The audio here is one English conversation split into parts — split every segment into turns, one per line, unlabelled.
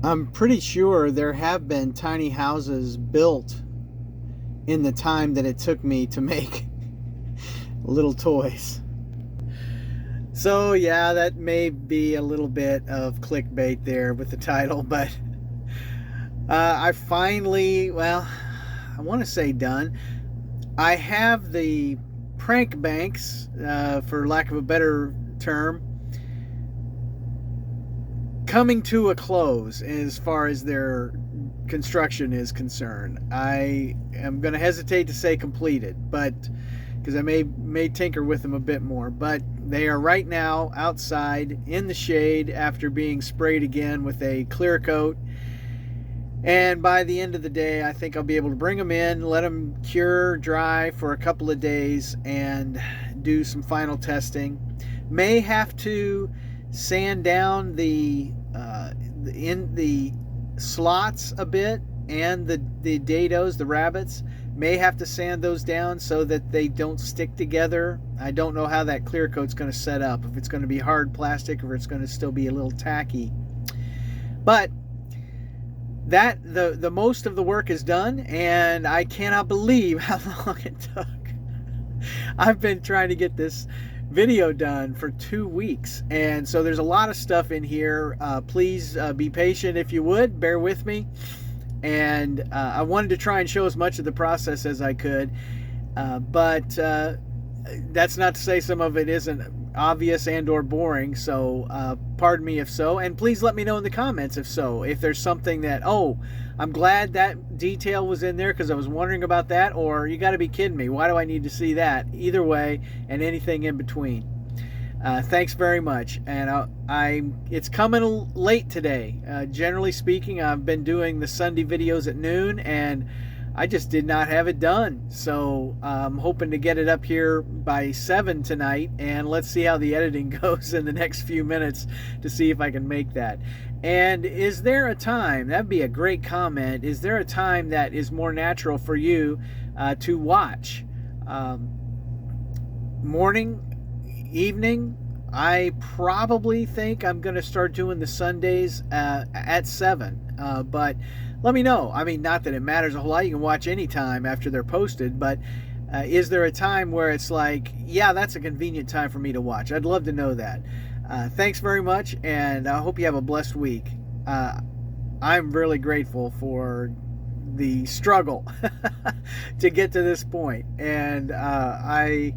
I'm pretty sure there have been tiny houses built in the time that it took me to make little toys. So yeah, that may be a little bit of clickbait there with the title, but I finally, well, I want to say done. I have the prank banks, for lack of a better term, coming to a close as far as their construction is concerned. I am going to hesitate to say completed, but because I may tinker with them a bit more, but they are right now outside in the shade after being sprayed again with a clear coat. And by the end of the day, I think I'll be able to bring them in, let them cure, dry for a couple of days, and do some final testing. May have to sand down the in the slots a bit, and the dados, the rabbets. May have to sand those down so that they don't stick together. I don't know how that clear coat's going to set up, if it's going to be hard plastic or if it's going to still be a little tacky. But that the most of the work is done, and I cannot believe how long it took. I've been trying to get this video done for 2 weeks, and so there's a lot of stuff in here. Please be patient if you would, bear with me. And I wanted to try and show as much of the process as I could, but that's not to say some of it isn't obvious and or boring, so pardon me if so, and please let me know in the comments if so, if there's something that, oh, I'm glad that detail was in there because I was wondering about that, or you got to be kidding me, why do I need to see that? Either way, and anything in between. Thanks very much, and it's coming late today. Generally speaking, I've been doing the Sunday videos at noon, and I just did not have it done. So I'm hoping to get it up here by 7 tonight, and let's see how the editing goes in the next few minutes to see if I can make that. And is there a time, that'd be a great comment, is there a time that is more natural for you to watch? Morning, evening? I probably think I'm going to start doing the Sundays at 7, but let me know. I mean, not that it matters a whole lot. You can watch any time after they're posted, but is there a time where it's like, yeah, that's a convenient time for me to watch? I'd love to know that. Thanks very much, and I hope you have a blessed week. I'm really grateful for the struggle to get to this point, and I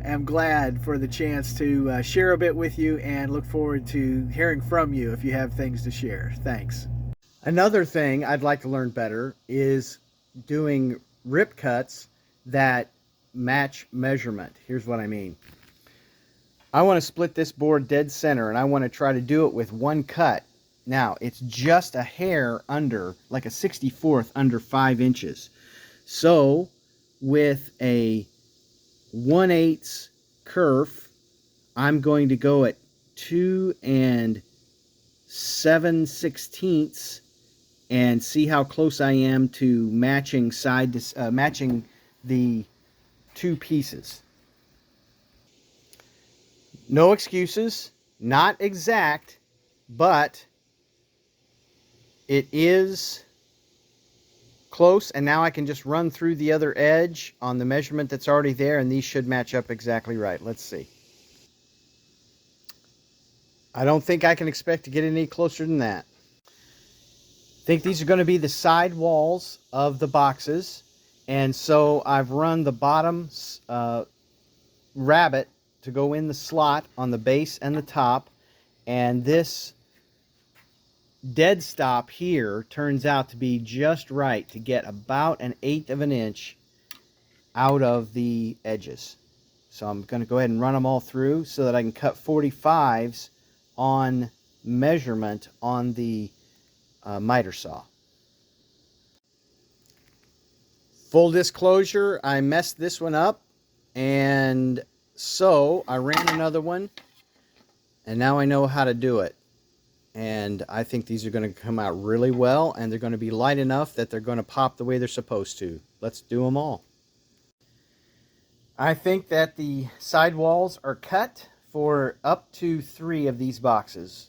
am glad for the chance to share a bit with you, and look forward to hearing from you if you have things to share. Thanks. Another thing I'd like to learn better is doing rip cuts that match measurement. Here's what I mean. I want to split this board dead center, and I want to try to do it with one cut. Now, it's just a hair under, like a 64th under 5 inches. So, with a 1/8 kerf, I'm going to go at 2 7/16 and see how close I am to matching matching the two pieces. No excuses, not exact, but it is close, and now I can just run through the other edge on the measurement that's already there, and these should match up exactly right. Let's see. I don't think I can expect to get any closer than that. I think these are going to be the side walls of the boxes, and so I've run the bottom rabbet to go in the slot on the base and the top, and this dead stop here turns out to be just right to get about 1/8 of an inch out of the edges. So I'm going to go ahead and run them all through so that I can cut 45s on measurement on the miter saw. Full disclosure, I messed this one up, and so I ran another one, and now I know how to do it. And I think these are going to come out really well, and they're going to be light enough that they're going to pop the way they're supposed to. Let's do them all. I think that the side walls are cut for up to 3 of these boxes.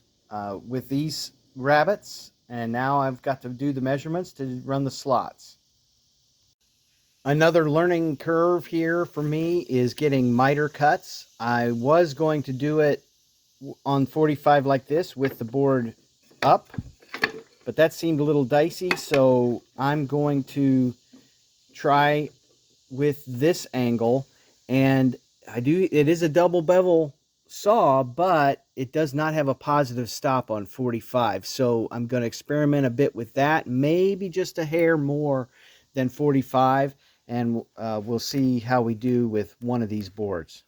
With these rabbets, And now I've got to do the measurements to run the slots. Another learning curve here for me is getting miter cuts. I was going to do it on 45 like this with the board up, but that seemed a little dicey, so I'm going to try with this angle. And it is a double bevel saw, but it does not have a positive stop on 45, so I'm going to experiment a bit with that, maybe just a hair more than 45, and we'll see how we do with one of these boards.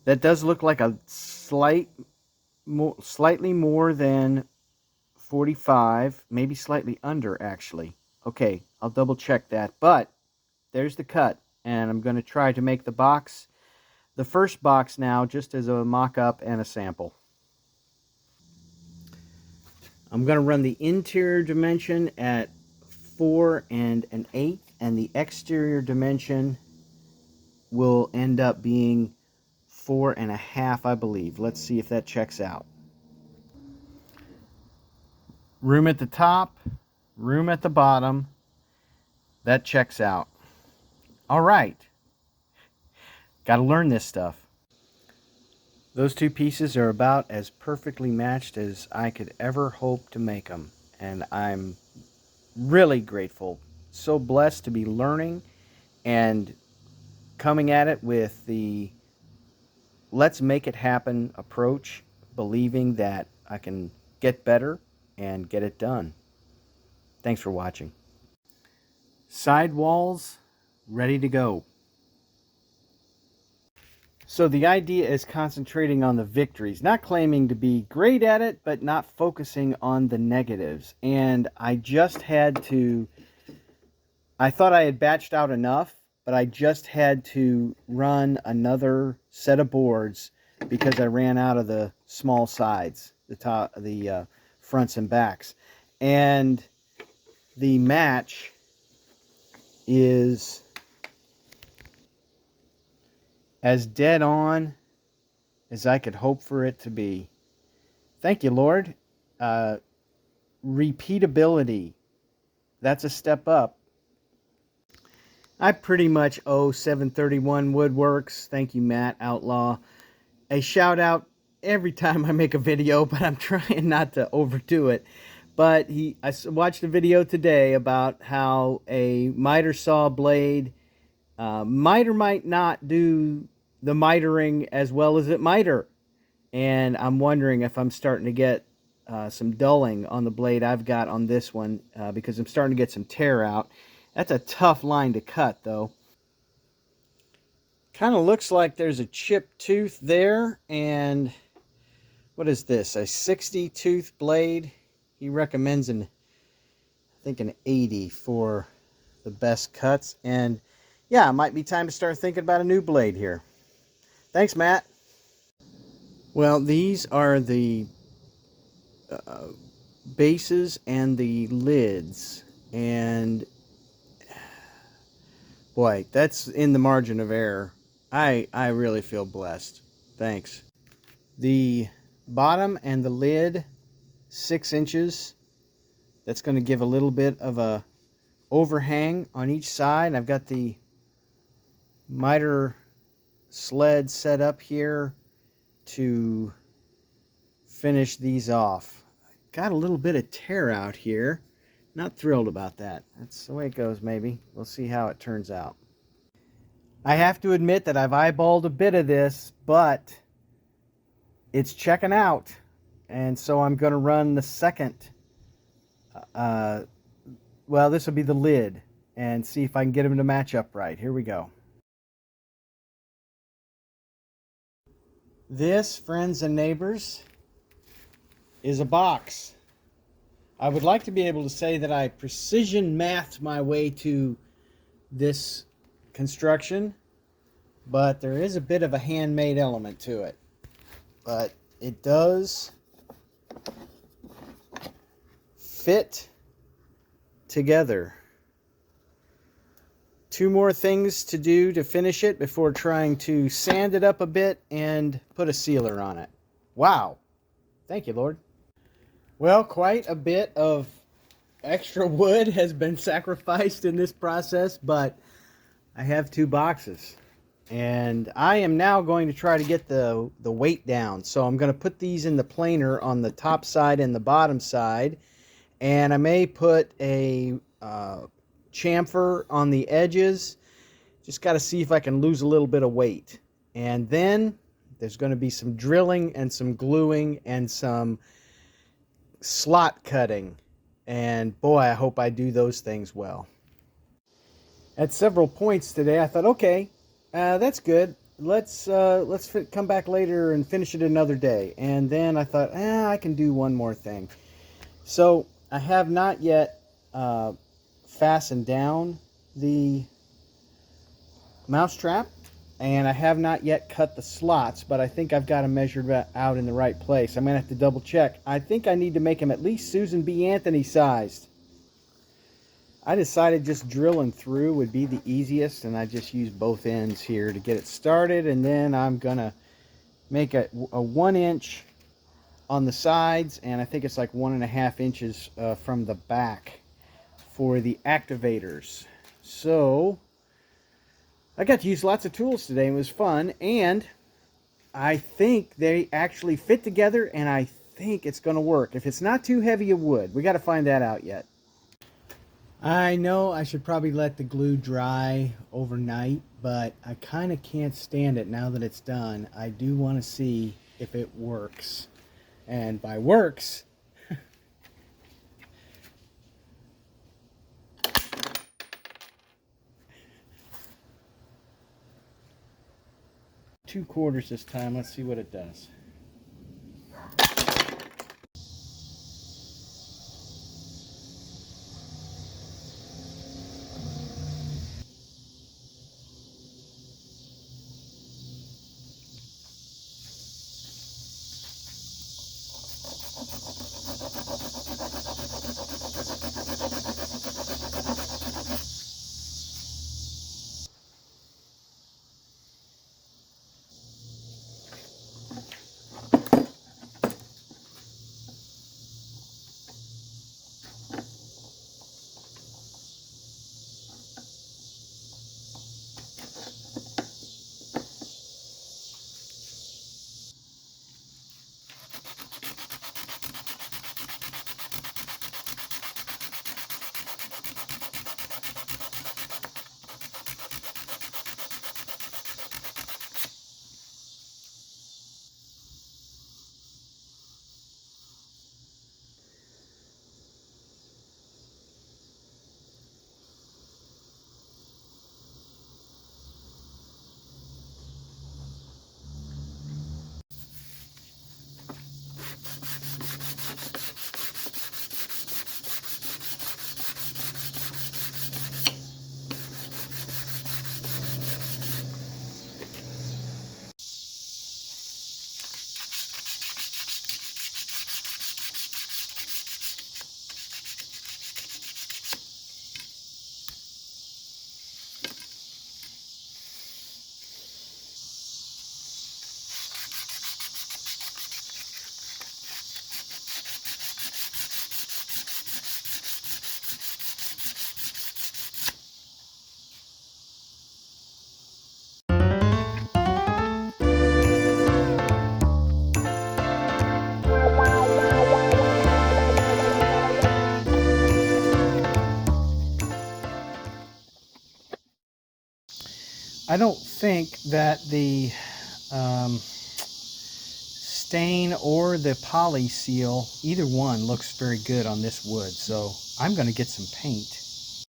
That does look like a slightly more than 45, maybe slightly under actually. Okay, I'll double check that, but there's the cut, and I'm going to try to make the first box now, just as a mock-up and a sample. I'm going to run the interior dimension at 4 1/8, and the exterior dimension will end up being 4 1/2, I believe. Let's see if that checks out. Room at the top, room at the bottom. That checks out. All right. Got to learn this stuff. Those two pieces are about as perfectly matched as I could ever hope to make them. And I'm really grateful. So blessed to be learning and coming at it with the let's make it happen approach, believing that I can get better and get it done. Thanks for watching. Side walls ready to go. So the idea is concentrating on the victories, not claiming to be great at it, but not focusing on the negatives. And I just had to, I thought I had batched out enough, but I just had to run another set of boards because I ran out of the small sides, the fronts and backs. And the match is as dead on as I could hope for it to be. Thank you, Lord. Repeatability. That's a step up. I pretty much owe 731 Woodworks, thank you, Matt Outlaw, a shout out every time I make a video, but I'm trying not to overdo it. But I watched a video today about how a miter saw blade might or might not do the mitering as well as it miter. And I'm wondering if I'm starting to get some dulling on the blade I've got on this one because I'm starting to get some tear out. That's a tough line to cut, though. Kind of looks like there's a chipped tooth there. And what is this? A 60 tooth blade. He recommends I think an 80 for the best cuts. And yeah, it might be time to start thinking about a new blade here. Thanks, Matt. Well, these are the bases and the lids. And boy, that's in the margin of error. I really feel blessed. Thanks. The bottom and the lid, 6 inches. That's going to give a little bit of a overhang on each side. I've got the miter sled set up here to finish these off. Got a little bit of tear out here. Not thrilled about that. That's the way it goes, maybe. We'll see how it turns out. I have to admit that I've eyeballed a bit of this, but it's checking out. And so I'm going to run the second. Well, this will be the lid. And see if I can get them to match up right. Here we go. This, friends and neighbors, is a box. I would like to be able to say that I precision mathed my way to this construction, but there is a bit of a handmade element to it. But it does fit together. 2 more things to do to finish it before trying to sand it up a bit and put a sealer on it. Wow. Thank you, Lord. Well, quite a bit of extra wood has been sacrificed in this process, but I have 2 boxes. And I am now going to try to get the weight down. So I'm going to put these in the planer on the top side and the bottom side. And I may put a chamfer on the edges. Just got to see if I can lose a little bit of weight. And then there's going to be some drilling and some gluing and some slot cutting. And boy, I hope I do those things well. At several points today, I thought, okay, that's good. Let's come back later and finish it another day. And then I thought, I can do one more thing. So I have not yet fastened down the mouse trap, and I have not yet cut the slots, but I think I've got them measured out in the right place. I'm going to have to double check. I think I need to make them at least Susan B. Anthony sized. I decided just drilling through would be the easiest, and I just use both ends here to get it started, and then I'm going to make a 1 inch on the sides, and I think it's like 1.5 inches from the back for the activators. So I got to use lots of tools today. It was fun, and I think they actually fit together, and I think it's going to work. If it's not too heavy of wood, we got to find that out yet. I know I should probably let the glue dry overnight, but I kind of can't stand it now that it's done. I do want to see if it works. And by works, 2/4 this time. Let's see what it does. I don't think that the stain or the poly seal, either one, looks very good on this wood. So I'm going to get some paint.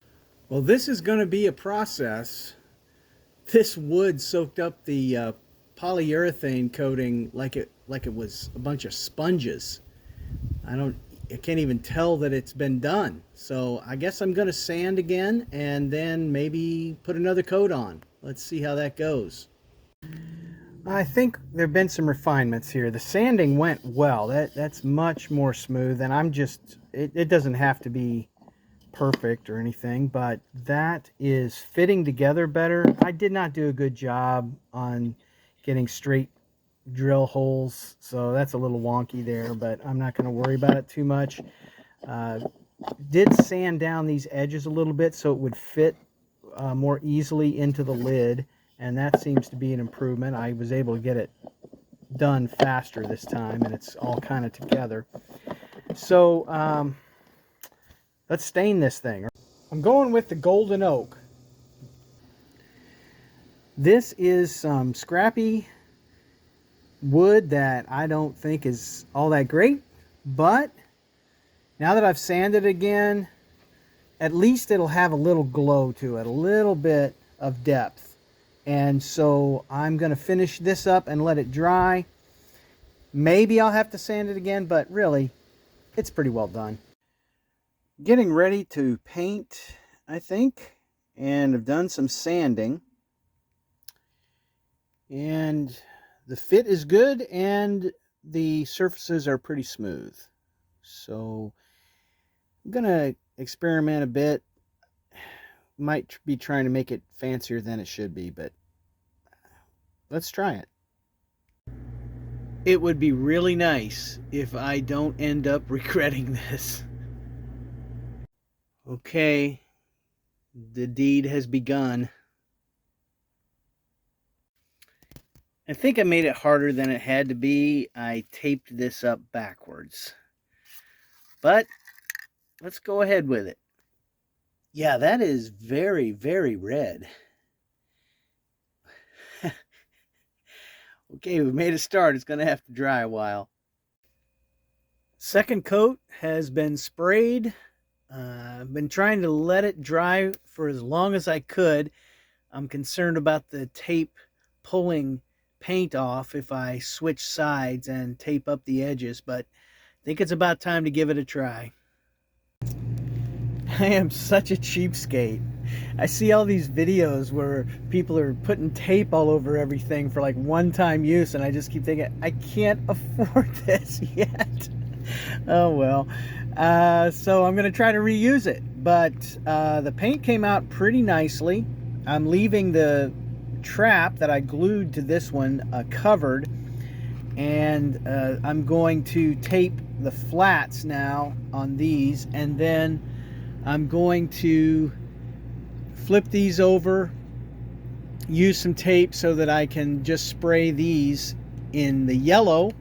Well, this is going to be a process. This wood soaked up the polyurethane coating like it was a bunch of sponges. I can't even tell that it's been done. So I guess I'm going to sand again and then maybe put another coat on. Let's see how that goes. I think there have been some refinements here. The sanding went well. That's much more smooth, and it doesn't have to be perfect or anything, but that is fitting together better. I did not do a good job on getting straight drill holes, so that's a little wonky there, but I'm not going to worry about it too much. Did sand down these edges a little bit so it would fit more easily into the lid, and that seems to be an improvement. I was able to get it done faster this time, and it's all kind of together. So let's stain this thing. I'm going with the golden oak. This is some scrappy wood that I don't think is all that great, but now that I've sanded it again, at least it'll have a little glow to it, a little bit of depth. And so I'm going to finish this up and let it dry. Maybe I'll have to sand it again, but really, it's pretty well done. Getting ready to paint, I think, and I've done some sanding. And the fit is good, and the surfaces are pretty smooth. So I'm going to experiment a bit. Might be trying to make it fancier than it should be, but let's try it. It would be really nice if I don't end up regretting this. Okay, the deed has begun. I think I made it harder than it had to be. I taped this up backwards. But let's go ahead with it. Yeah, that is very, very red. Okay, we made a start. It's going to have to dry a while. Second coat has been sprayed. I've been trying to let it dry for as long as I could. I'm concerned about the tape pulling paint off if I switch sides and tape up the edges, but I think it's about time to give it a try. I am such a cheapskate. I see all these videos where people are putting tape all over everything for like one-time use, and I just keep thinking, I can't afford this yet. Oh well. So I'm going to try to reuse it, but the paint came out pretty nicely. I'm leaving the trap that I glued to this one covered, and I'm going to tape the flats now on these, and then I'm going to flip these over, use some tape so that I can just spray these in the yellow,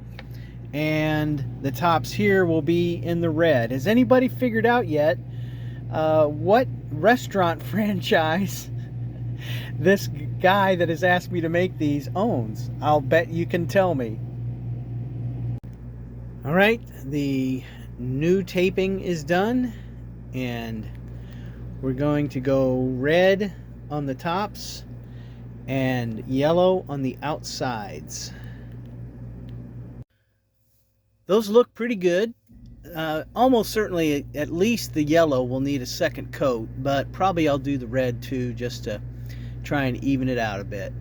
and the tops here will be in the red. Has anybody figured out yet what restaurant franchise this guy that has asked me to make these owns? I'll bet you can tell me. All right, the new taping is done, and we're going to go red on the tops and yellow on the outsides. Those look pretty good. Almost certainly at least the yellow will need a second coat, but probably I'll do the red too, just to try and even it out a bit.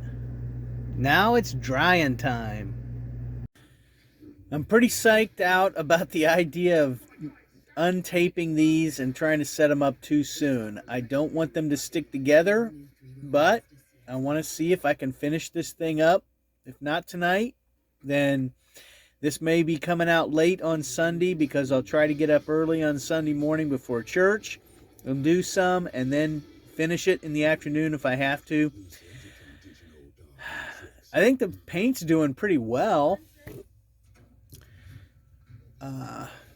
Now it's drying time. I'm pretty psyched out about the idea of untaping these and trying to set them up too soon. I don't want them to stick together, but I want to see if I can finish this thing up. If not tonight, then this may be coming out late on Sunday, because I'll try to get up early on Sunday morning before church and do some, and then finish it in the afternoon if I have to. I think the paint's doing pretty well.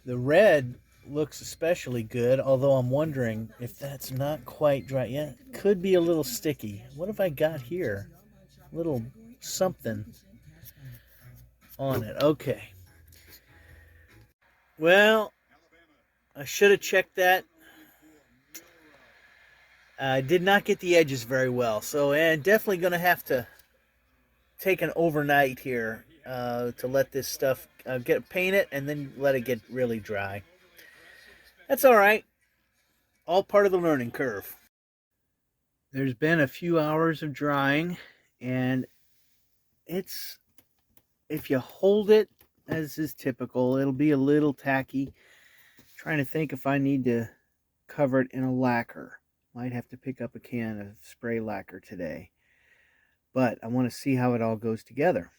The red looks especially good, although I'm wondering if that's not quite dry yet. Yeah, could be a little sticky. What have I got here? A little something on it. Okay. Well, I should have checked that. I did not get the edges very well, so I'm definitely going to have to take an overnight here to let this stuff paint it and then let it get really dry. That's all right. All part of the learning curve. There's been a few hours of drying, and it's, if you hold it, as is typical, it'll be a little tacky. Trying to think if I need to cover it in a lacquer. Might have to pick up a can of spray lacquer today. But I want to see how it all goes together.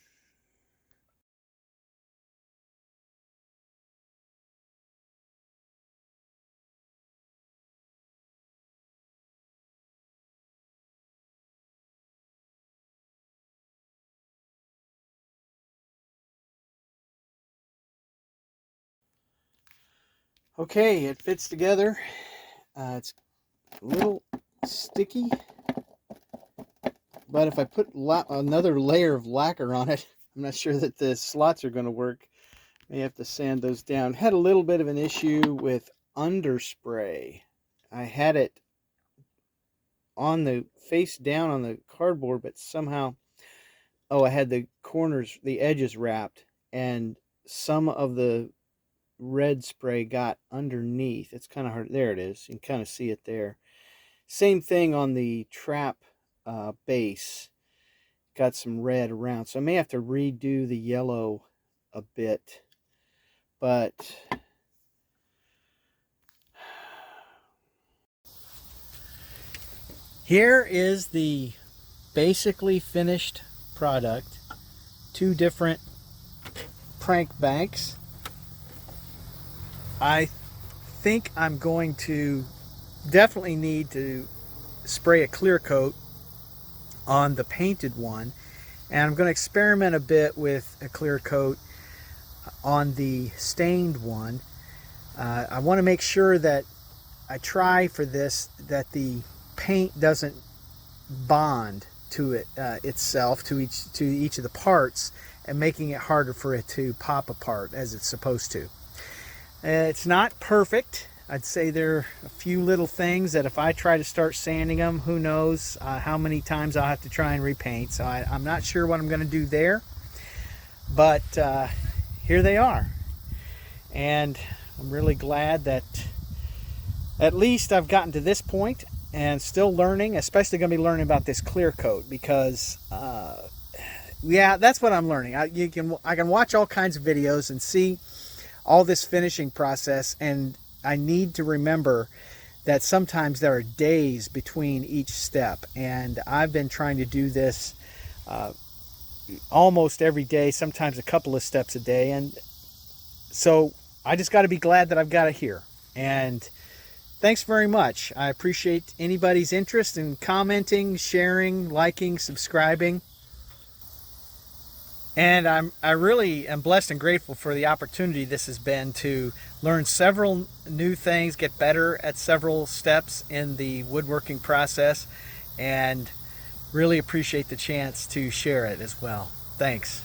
Okay, it fits together. It's a little sticky, but if I put another layer of lacquer on it, I'm not sure that the slots are going to work. May have to sand those down. Had a little bit of an issue with underspray. I had it on the face down on the cardboard, but somehow, I had the corners, the edges wrapped, and some of the red spray got underneath. It's kind of hard. There it is. You can kind of see it there. Same thing on the trap base. Got some red around. So I may have to redo the yellow a bit. But here is the basically finished product. 2 different prank banks. I think I'm going to definitely need to spray a clear coat on the painted one, and I'm going to experiment a bit with a clear coat on the stained one. I want to make sure that I try for this that the paint doesn't bond to it itself to each of the parts, and making it harder for it to pop apart as it's supposed to. It's not perfect. I'd say there are a few little things that if I try to start sanding them, who knows how many times I'll have to try and repaint. So I'm not sure what I'm going to do there. But here they are. And I'm really glad that at least I've gotten to this point and still learning, especially going to be learning about this clear coat because, yeah, that's what I'm learning. I can watch all kinds of videos and see all this finishing process, and I need to remember that sometimes there are days between each step, and I've been trying to do this almost every day, sometimes a couple of steps a day, and so I just got to be glad that I've got it here. And thanks very much. I appreciate anybody's interest in commenting, sharing, liking, subscribing. And I really am blessed and grateful for the opportunity this has been to learn several new things, get better at several steps in the woodworking process, and really appreciate the chance to share it as well. Thanks.